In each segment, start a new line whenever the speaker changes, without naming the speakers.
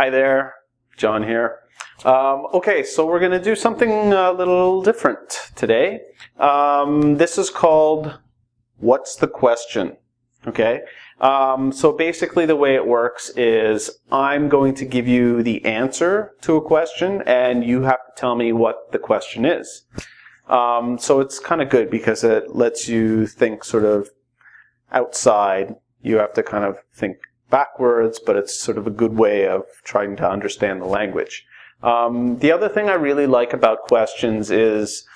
Hi there, John here. Okay, so we're going to do something a little different today. This is called What's the Question? Okay, so basically the way it works is I'm going to give you the answer to a question and you have to tell me what the question is. So it's kind of good because it lets you think sort of outside. You have to kind of think backwards, but it's sort of a good way of trying to understand the language. The other thing I really like about questions is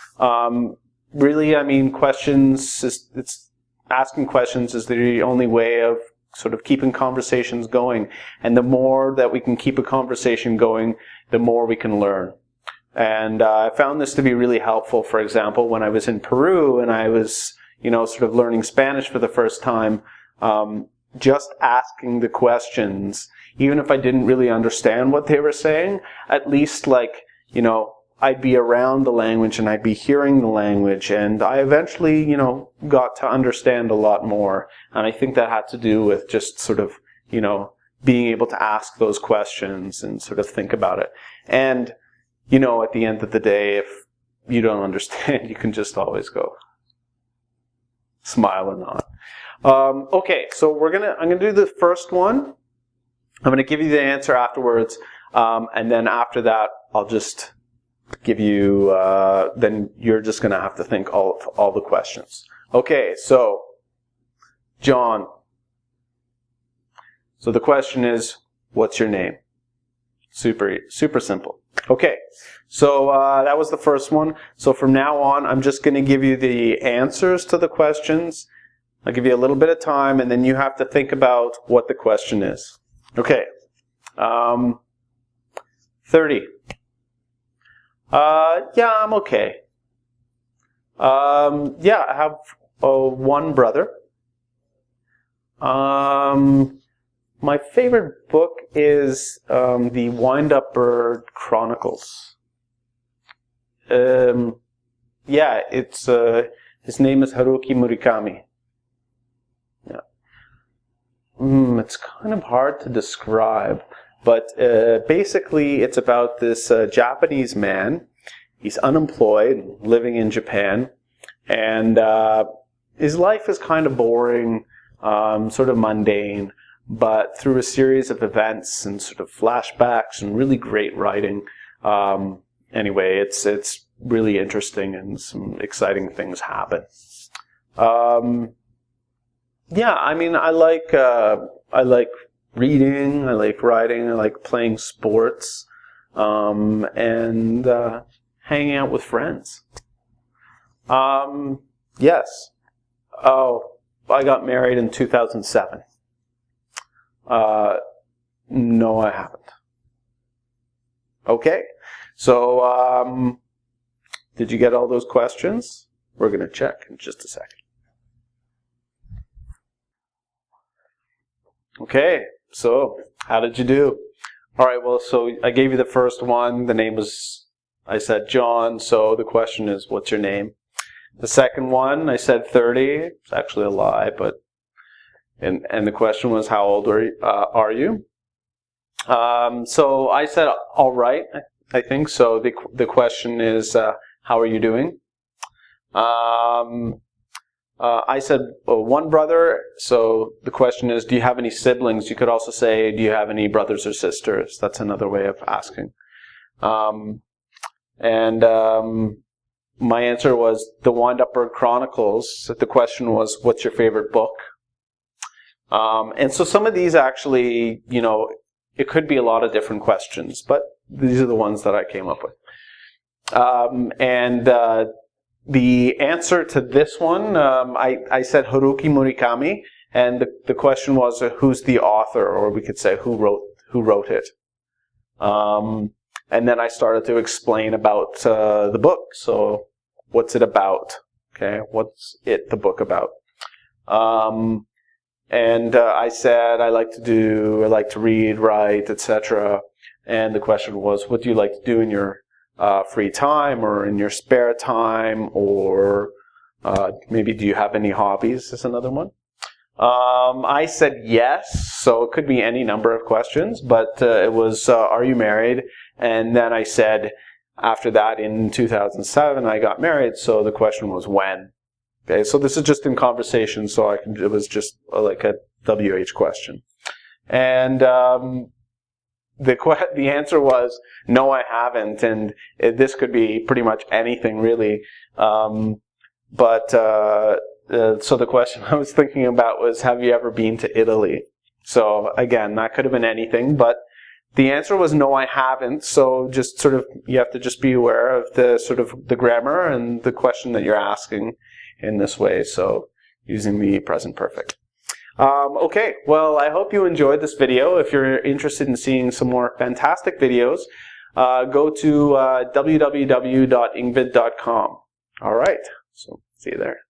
questions it's asking questions is the only way of sort of keeping conversations going. And the more that we can keep a conversation going, the more we can learn. And I found this to be really helpful, for example, when I was in Peru and I was, sort of learning Spanish for the first time, just asking the questions, even if I didn't really understand what they were saying, at least I'd be around the language and I'd be hearing the language, and I eventually, got to understand a lot more. And I think that had to do with just sort of, being able to ask those questions and sort of think about it. And, at the end of the day, if you don't understand, you can just always go smile and nod. Okay, so I'm gonna do the first one. I'm gonna give you the answer afterwards, and then after that, I'll just give you. Then you're just gonna have to think all the questions. Okay, so John. So the question is, what's your name? Super simple. Okay, so that was the first one. So from now on, I'm just gonna give you the answers to the questions. I'll give you a little bit of time, and then you have to think about what the question is. Okay. 30. Yeah, I'm okay. Yeah, I have one brother. My favorite book is the Wind-Up Bird Chronicles. Yeah, it's his name is Haruki Murakami. Yeah. It's kind of hard to describe, but basically it's about this Japanese man. He's unemployed, living in Japan, and his life is kind of boring, sort of mundane, but through a series of events and sort of flashbacks and really great writing, anyway, it's really interesting and some exciting things happen. Yeah, I mean, I like reading, I like writing, I like playing sports, and hanging out with friends. Yes. Oh, I got married in 2007. No, I haven't. Okay. So, did you get all those questions? We're going to check in just a second. Okay, so how did you do? All right, well, so I gave you the first one. The name was, I said John, so the question is, what's your name? The second one, I said 30. It's actually a lie, but, and the question was, how old are you? So I said, all right, I think. So the question is, how are you doing? I said one brother, so the question is, do you have any siblings? You could also say, do you have any brothers or sisters? That's another way of asking. My answer was the Wind-Up Bird Chronicles. The question was, what's your favorite book? And so some of these actually, it could be a lot of different questions, but these are the ones that I came up with. The answer to this one, I said Haruki Murakami, and the question was, who's the author, or we could say who wrote it. And then I started to explain about the book. So, what's it about? Okay, what's the book about? I said I like to read, write, etc. And the question was, what do you like to do in your free time or in your spare time, or maybe do you have any hobbies is another one. I said yes, so it could be any number of questions, but it was, are you married? And then I said, after that, in 2007, I got married, so the question was when. Okay, so this is just in conversation, so it was just like a WH question. And the answer was, no, I haven't, and this could be pretty much anything, really. So the question I was thinking about was, have you ever been to Italy? So again, that could have been anything, but the answer was no, I haven't. So just sort of, you have to just be aware of the sort of the grammar and the question that you're asking in this way. So using the present perfect. Okay, well, I hope you enjoyed this video. If you're interested in seeing some more fantastic videos, go to www.ingvid.com. All right, so see you there.